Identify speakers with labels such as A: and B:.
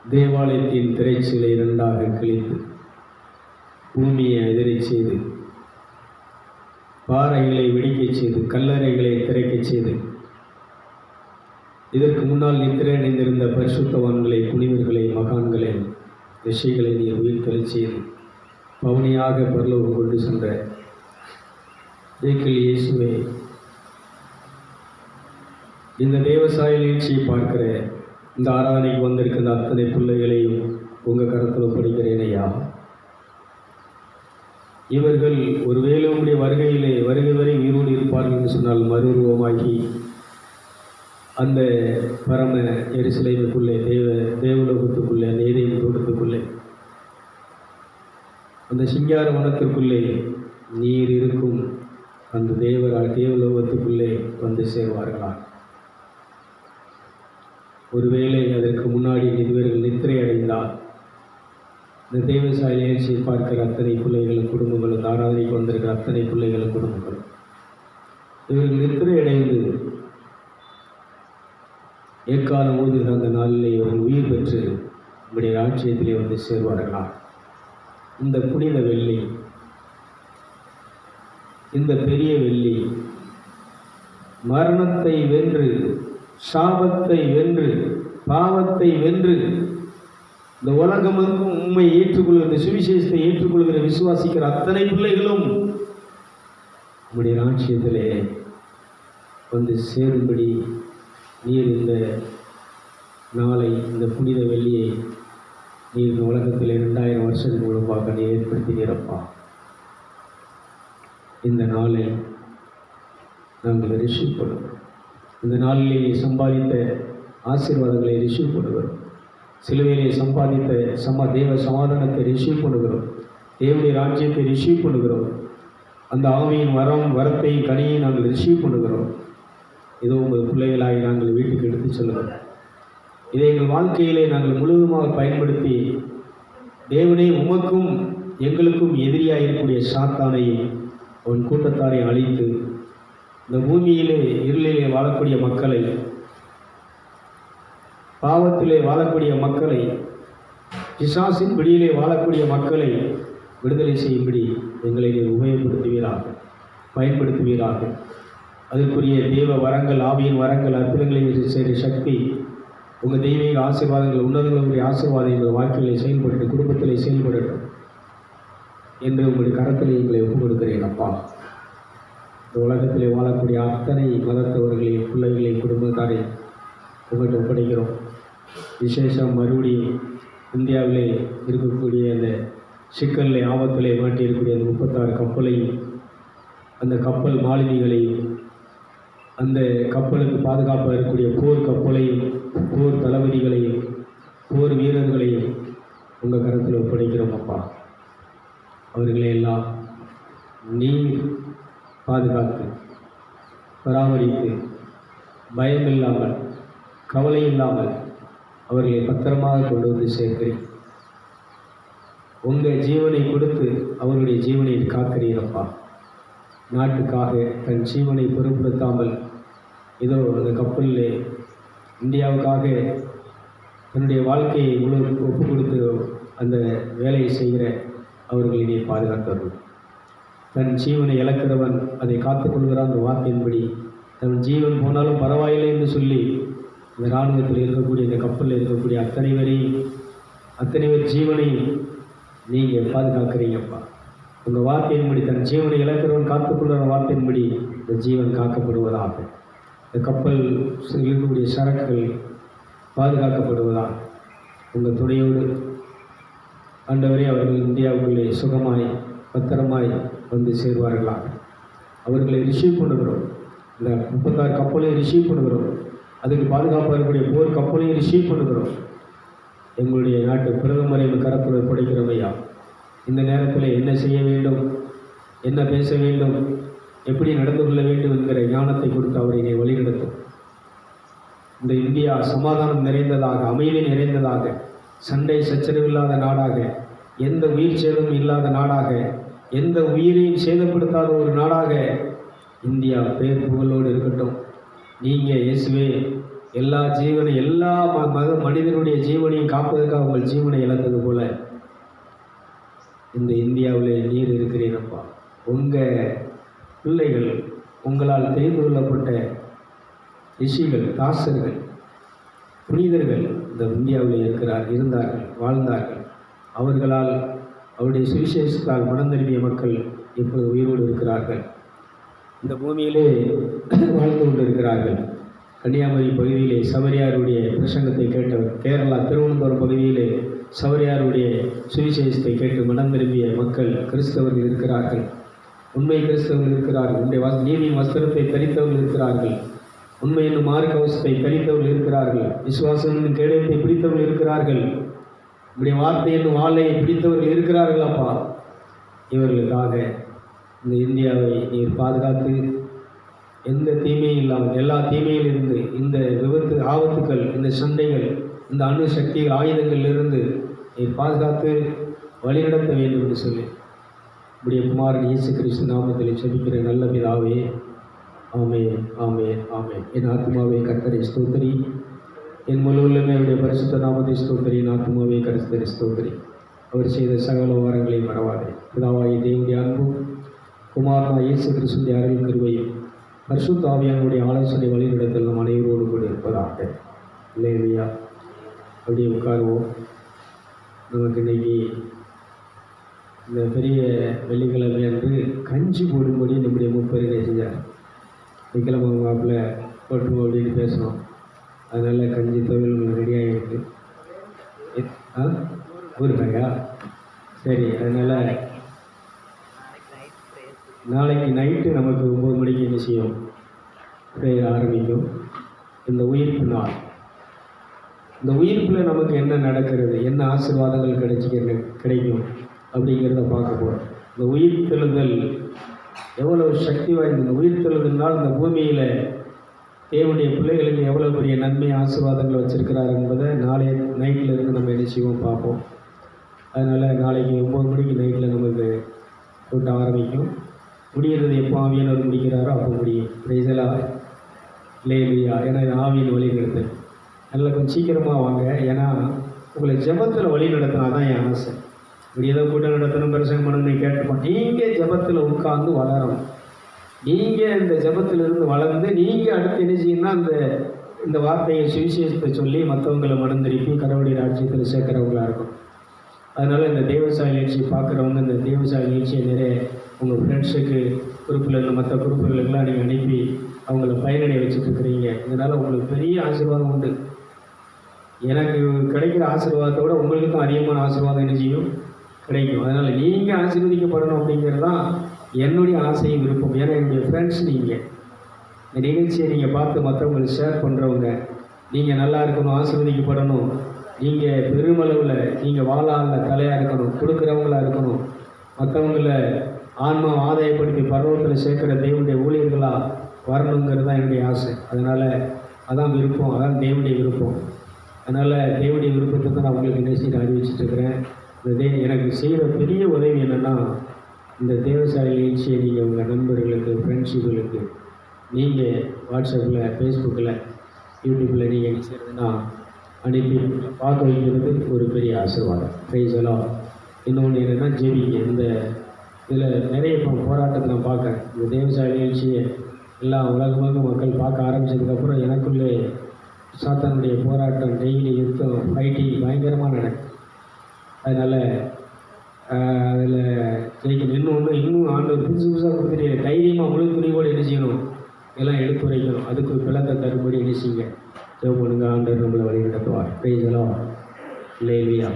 A: தேவாலயத்தின் திரைச்சீலை இரண்டாக கிழித்து பூமியை அதிரச் செய்து பாறைகளை வெடிக்கச் செய்து கல்லறைகளை திறக்கச் செய்து இதற்கு முன்னால் நித்திரை அடைந்திருந்த பரிசுத்தவான்களை புனிதர்களை மகான்களை ரிஷிகளை நீர் உயிர்த்தெழச் செய்து பவனியாக பரலோகம் கொண்டு சென்ற தேக்கில் இயேசுவே, இந்த தேவசாய நிகழ்ச்சியை பார்க்கிற இந்த ஆராதனைக்கு வந்திருக்கிற அத்தனை பிள்ளைகளையும் உங்கள் கருத்தில் ஒப்படைக்கிறேன் ஐயா. இவர்கள் ஒருவேளை உங்களுடைய வருகை வரை உயிரோடு இருப்பார்கள் என்று சொன்னால் மறுரூபமாகி அந்த பரம எருசலேமுக்குள்ளே தேவலோகத்துக்குள்ளே அந்த ஏதேன் தோட்டத்துக்குள்ளே அந்த சிங்கார வனத்திற்குள்ளே நீர் இருக்கும் அந்த தேவலோகத்துக்குள்ளே வந்து சேர்வார்களா? ஒருவேளை அதற்கு முன்னாடி இவர்கள் நித்திரை அடைந்தால் இந்த தேவசாய நிகழ்ச்சியை பார்க்கிற அத்தனை பிள்ளைகளும் குடும்பங்களும் ஆராதனைக்கு வந்திருக்கிற அத்தனை பிள்ளைகளும் குடும்பங்களும் இவர்கள் நித்திரை அடைந்து ஏற்காலம் ஓதுகிற அந்த நாளிலே இவர்கள் உயிர் பெற்று நம்முடைய ராஜ்யத்திலே வந்து சேர்வார்களா? இந்த புனித வெள்ளி, இந்த பெரிய வெள்ளி மரணத்தை வென்று சாபத்தை வென்று பாவத்தை வென்று இந்த உலகம் உண்மை ஏற்றுக்கொள்கிற சுவிசேஷத்தை ஏற்றுக்கொள்கிற விசுவாசிக்கிற அத்தனை பிள்ளைகளும் நம்முடைய ராஜ்யத்திலே வந்து சேரும்படி நீர் இந்த நாளை, இந்த புனித வெள்ளியை நீர் இந்த உலகத்தில் 2000 வருஷத்துக்கு முன்பாக நீர் ஏற்படுத்தினீரப்பா. இந்த நாளை நாங்கள் ரிசீவ் பண்ணுவோம். இந்த நாளிலே சம்பாதித்த ஆசீர்வாதங்களை ரிசீவ் பண்ணுகிறோம். சிலுவையிலே சம்பாதித்த தேவ சமாதானத்தை ரிசீவ் பண்ணுகிறோம். தேவனுடைய ராஜ்யத்தை ரிசீவ் பண்ணுகிறோம். அந்த ஆவியின் வரத்தை கனியை நாங்கள் ரிசீவ் பண்ணுகிறோம். இதோ உங்கள் பிள்ளைகளாகி நாங்கள் வீட்டுக்கு எடுத்து செல்கிறோம். இதை எங்கள் வாழ்க்கையிலே நாங்கள் முழுவதுமாக பயன்படுத்தி தேவனே உமக்கும் எங்களுக்கும் எதிரியாக இருக்கக்கூடிய சாத்தானையும் அவன் கூட்டத்தாரை அழித்து இந்த பூமியிலே இருளிலே வாழக்கூடிய மக்களை, பாவத்திலே வாழக்கூடிய மக்களை, பிசாசின் பிடியிலே வாழக்கூடிய மக்களை விடுதலை செய்யும்படி எங்களை நீர் உபயோகப்படுத்துவீராக, பயன்படுத்துவீராக. அதற்குரிய தெய்வ வரங்கள், ஆவியின் வரங்கள், அற்புதங்களை செய்கிற சக்தி, உங்கள் தெய்வீக ஆசீர்வாதங்கள், உன்னதங்களுடைய ஆசீர்வாதம் எங்கள் வாழ்க்கைகளை செயல்பட்டு குடும்பத்திலே செயல்படட்டும் என்று உங்களுடைய கரத்திலே எங்களை ஒப்புக் கொடுக்கிறேன் அப்பா. இந்த உலகத்திலே வாழக்கூடிய அத்தனை மதத்தவர்களையும் பிள்ளைகளையும் குடும்பத்தாரையும் உங்கள்கிட்ட ஒப்படைக்கிறோம். விசேஷம் மறுபடியும் இந்தியாவிலே இருக்கக்கூடிய அந்த சிக்கலில் ஆபத்திலே மாட்டி இருக்கக்கூடிய அந்த 36 கப்பலையும், அந்த கப்பல் மாலுமிகளையும், அந்த கப்பலுக்கு பாதுகாப்பாக இருக்கக்கூடிய போர் கப்பலையும், போர் தளபதிகளையும், போர் வீரர்களையும் உங்கள் கருத்தில் ஒப்படைக்கிறோம் அப்பா. அவர்களையெல்லாம் நீர் பாதுகாத்து பராமரித்து பயமில்லாமல் கவலை இல்லாமல் அவர்களை பத்திரமாக கொண்டு வந்து சேர்க்கிறேன். உங்கள் ஜீவனை கொடுத்து அவர்களுடைய ஜீவனை காக்கிறீரப்பா. நாட்டுக்காக தன் ஜீவனை பொருட்படுத்தாமல் இதோ அந்த கப்பலில் இந்தியாவுக்காக தன்னுடைய வாழ்க்கையை ஒப்பு கொடுத்து அந்த வேலையை செய்கிற அவர்களை நீ பாதுகாத்தவர்கள். தன் ஜீவனை இழக்கிறவன் அதை காத்துக்கொள்கிறான். அந்த வார்த்தையின்படி தன் ஜீவன் போனாலும் பரவாயில்லை என்று சொல்லி இந்த இராணுவத்தில் இருக்கக்கூடிய இந்த கப்பலில் இருக்கக்கூடிய அத்தனை பேர் ஜீவனையும் நீங்கள் பாதுகாக்கிறீங்கப்பா. உங்கள் வார்த்தையின்படி தன் ஜீவனை இழக்கிறவன் காத்துக்கொள்கிற வார்த்தையின்படி இந்த ஜீவன் காக்கப்படுவதாக, இந்த கப்பல் இருக்கக்கூடிய சரக்குகள் பாதுகாக்கப்படுவதாக உங்கள் துணையோடு ஆண்டவரே அவர்கள் இந்தியாவுக்குள்ளே சுகமாய் பத்திரமாய் வந்து சேர்வார்களாக. அவர்களை ரிசீவ் பண்ணுகிறோம். இந்த 36 கப்பலையும் ரிசீவ் பண்ணுகிறோம். அதுக்கு பாதுகாப்பாக இருக்கக்கூடிய போர் கப்பலையும் ரிசீவ் பண்ணுகிறோம். எங்களுடைய நாட்டு பிரதமரை கரத்துடன் படைக்கிறோம் ஐயா. இந்த நேரத்தில் என்ன செய்ய வேண்டும், என்ன பேச வேண்டும், எப்படி நடந்து கொள்ள வேண்டும் என்கிற ஞானத்தை கொடுத்து அவரை வழிநடத்தும். இந்த இந்தியா சமாதானம் நிறைந்ததாக, அமைதி நிறைந்ததாக, சண்டை சச்சரவு இல்லாத நாடாக, எந்த உயிர் சேதமும் இல்லாத நாடாக, எந்த உயிரையும் சேதப்படுத்தாத ஒரு நாடாக இந்தியா பேர் புகழோடு இருக்கட்டும். நீங்கள் இயேசுவே எல்லா ஜீவனை எல்லா மனிதனுடைய ஜீவனையும் காப்பதற்காக உங்கள் ஜீவனை இழந்தது போல இந்த இந்தியாவிலே நீர் இருக்கிறீரப்பா. உங்கள் பிள்ளைகள், உங்களால் தெரிந்து கொள்ளப்பட்ட ரிஷிகள், தாசர்கள், புனிதர்கள் இந்த இந்தியாவில் இருந்தார்கள், வாழ்ந்தார்கள். அவர்களால், அவருடைய சுவிசேஷத்தால் மனம் திரும்பிய மக்கள் இப்போது உயிரோடு இருக்கிறார்கள். இந்த பூமியிலே வாழ்ந்து கொண்டிருக்கிறார்கள். கன்னியாகுமரி பகுதியிலே சபரியாருடைய பிரசங்கத்தை கேட்டவர், கேரளா திருவனந்தபுரம் பகுதியிலே சபரியாருடைய சுவிசேஷத்தை கேட்டு மனம் திரும்பிய மக்கள் கிறிஸ்தவர்கள் இருக்கிறார்கள். உண்மை கிறிஸ்தவர்கள் இருக்கிறார்கள். உன்னுடைய நீதியின் வஸ்திரத்தை தரித்தவர்கள் இருக்கிறார்கள். உண்மை என்னும் மார்க்க கவசத்தை தரித்தவர்கள் இருக்கிறார்கள். விசுவாசம் என்னும் கேடயத்தை பிடித்தவர்கள் இருக்கிறார்கள். இப்படி வார்த்தை என்னும் வாழையை பிடித்தவர்கள் இருக்கிறார்கள். அப்பா, இவர்களுக்காக இந்த இந்தியாவை நீர் பாதுகாத்து எந்த தீமையும் இல்லாமல் எல்லா தீமையிலிருந்து, இந்த விபத்து ஆபத்துக்கள், இந்த சண்டைகள், இந்த அணு சக்திகள், ஆயுதங்களிலிருந்து நீர் பாதுகாத்து வழிநடத்த வேண்டும் என்று சொல்லி இப்படிய குமாரன் இயேசு கிறிஸ்து நாமத்தில் செபிக்கிற நல்ல பிதாவே, ஆமென், ஆமென், ஆமென். என் ஆத்மாவே கர்த்தரை ஸ்தோத்திரி, என் முழு உள்ளமே அவருடைய பரிசுத்த நாமத்தை ஸ்தோத்திரி. என் ஆத்மாவே கர்த்தரை ஸ்தோத்திரி, அவர் செய்த சகல வாரங்களையும் மறவாதே. பிதாவாகிய தேவனுடைய அன்பும் குமாரனாகிய இயேசு கிறிஸ்துவின் அருள் கிருபையும் பரிசுத்த ஆவியானவருடைய ஆலோசனை வழிநடத்தல் நம் அனைவரோடு கூட இருப்பதாக. இல்லையா? அப்படியே உட்காருவோம். நமக்கு இன்னைக்கு இந்த பெரிய வெள்ளிக்கிழமை அன்று கஞ்சி போடும்படி நம்முடைய முப்பரினை செஞ்சார். வெள்ளிக்கிழமை மாப்பிள்ள போட்டுவோம் அப்படின்னு பேசணும். அதனால் கஞ்சி தொழில் ரெடியாகிருக்கு. ஊருக்காயா? சரி. அதனால் நாளைக்கு நைட்டு நமக்கு 9 மணிக்கு என்ன செய்யும்? ப்ரேயர் ஆரம்பிக்கும். இந்த உயிர்ப்பு நாள், இந்த உயிர்ப்பில் நமக்கு என்ன நடக்கிறது, என்ன ஆசீர்வாதங்கள் கிடைக்கும் அப்படிங்கிறத பார்க்க போகிறோம். இந்த உயிர்த்தெழுதல் எவ்வளவு சக்தி வாய்ந்த, இந்த உயிர்த்தெழுதல்னால் இந்த பூமியில் தேவனுடைய பிள்ளைகளுக்கு எவ்வளோ பெரிய நன்மை ஆசீர்வாதங்கள் வச்சுருக்கிறார் என்பதை நாளைய நைட்டில் இருந்து நம்ம என்ன செய்வோம் பார்ப்போம். அதனால் நாளைக்கு 9 மணிக்கு நைட்டில் நமக்கு கூட்டம் ஆரம்பிக்கும். முடிகிறது எப்போ ஆவியானவர் முடிக்கிறாரோ அப்போ முடியும். பிரைஸலா லேலியா. ஏன்னா இது ஆவியின் வழி நடத்து. நல்லா கொஞ்சம் சீக்கிரமாக வாங்க. ஏன்னா உங்களை ஜெபத்தில் வழி நடத்தினா தான் என் ஆசை. இப்படி ஏதோ கூட்டம் நடத்தணும், பிரசங்கம் பண்ணணும் கேட்டுப்போம். நீங்கள் ஜெபத்தில் உட்கார்ந்து வளரணும். நீங்கள் இந்த ஜெபத்திலிருந்து வளர்ந்து நீங்கள் அடுத்து என்ன செய்யணும்னா இந்த வார்த்தையை சுவிசேஷத்தை சொல்லி மற்றவங்களை மனம் திருப்பி கடவுளுடைய ராஜ்யத்தில் சேர்க்குறவங்களா இருக்கும். அதனால் இந்த தேவசாய நிகழ்ச்சி பார்க்குறவங்க இந்த தேவசாய நிகழ்ச்சியை நிறைய உங்கள் ஃப்ரெண்ட்ஸுக்கு, குரூப்பில் மற்ற குரூப்புகளுக்கெல்லாம் நீங்கள் அனுப்பி அவங்கள பயனடைய வச்சுட்ருக்குறீங்க. இதனால் உங்களுக்கு பெரிய ஆசீர்வாதம் உண்டு. எனக்கு கிடைக்கிற ஆசீர்வாதத்தை விட உங்களுக்கு தான் அதிகமான ஆசீர்வாதம் என்ன செய்யும்? கிடைக்கும். அதனால் நீங்கள் ஆசீர்வதிக்கப்படணும் அப்படிங்கிறது தான் என்னுடைய ஆசையும் விருப்பம். ஏன்னா என்னுடைய ஃப்ரெண்ட்ஸ் நீங்கள். இந்த நிகழ்ச்சியை நீங்கள் பார்த்து மற்றவங்களுக்கு ஷேர் பண்ணுறவங்க, நீங்கள் நல்லா இருக்கணும், ஆசீர்வதிக்கப்படணும், நீங்கள் பெருமளவில் நீங்கள் வாழாளில் தலையாக இருக்கணும், கொடுக்குறவங்களா இருக்கணும், மற்றவங்களை ஆன்மா ஆதாயப்படுத்தி பருவத்தில் சேர்க்குற தேவனுடைய ஊழியர்களாக வரணுங்கிறது தான் என்னுடைய ஆசை. அதனால் அதான் விருப்பம், அதான் தேவனுடைய விருப்பம். அதனால் தேவனுடைய விருப்பத்தை தான் நான் உங்களுக்கு என்ன செய்ய அறிவிச்சிட்ருக்கிறேன். இந்த எனக்கு செய்கிற பெரிய உதவி என்னென்னா, இந்த தேவசாய நிகழ்ச்சியை நீங்கள் உங்கள் நண்பர்களுக்கு, ஃப்ரெண்ட்ஷிப்புகளுக்கு நீங்கள் வாட்ஸ்அப்பில், ஃபேஸ்புக்கில், யூடியூப்பில் நீங்கள் என்ன செய்கிறதுனா அனுப்பி பார்க்க வைக்கிறது ஒரு பெரிய ஆசீர்வாதம். ப்ரைஸ் எல்லாம். இன்னொன்று என்னென்னா ஜெபிங்க. இந்த இதில் நிறைய இப்போ போராட்டத்தை நான் பார்க்குறேன். இந்த தேவசாய நிகழ்ச்சியை எல்லாம் உலகமாக மக்கள் பார்க்க ஆரம்பித்ததுக்கப்புறம் எனக்குள்ளே சாத்தானுடைய போராட்டம், டெய்லி யுத்தம், ஃபைட்டிங் பயங்கரமாக நடக்கும். அதனால் அதில் ஜெயிக்கணும். இன்னும் ஆண்டவர் புதுசு புதுசாக கொடுத்துட்டு தைரியமாக முழு துணிவோடு என்ன செய்யணும்? எல்லாம் எடுத்துரைக்கணும். அதுக்கு பிளத்தை தரும்படி என்ன செய்யுங்க? ஜெபம் பண்ணுங்க. ஆண்டவர் நம்மளை வழி நடத்துவார். ப்ரைஸ் எல்லாம். அல்லேலூயா.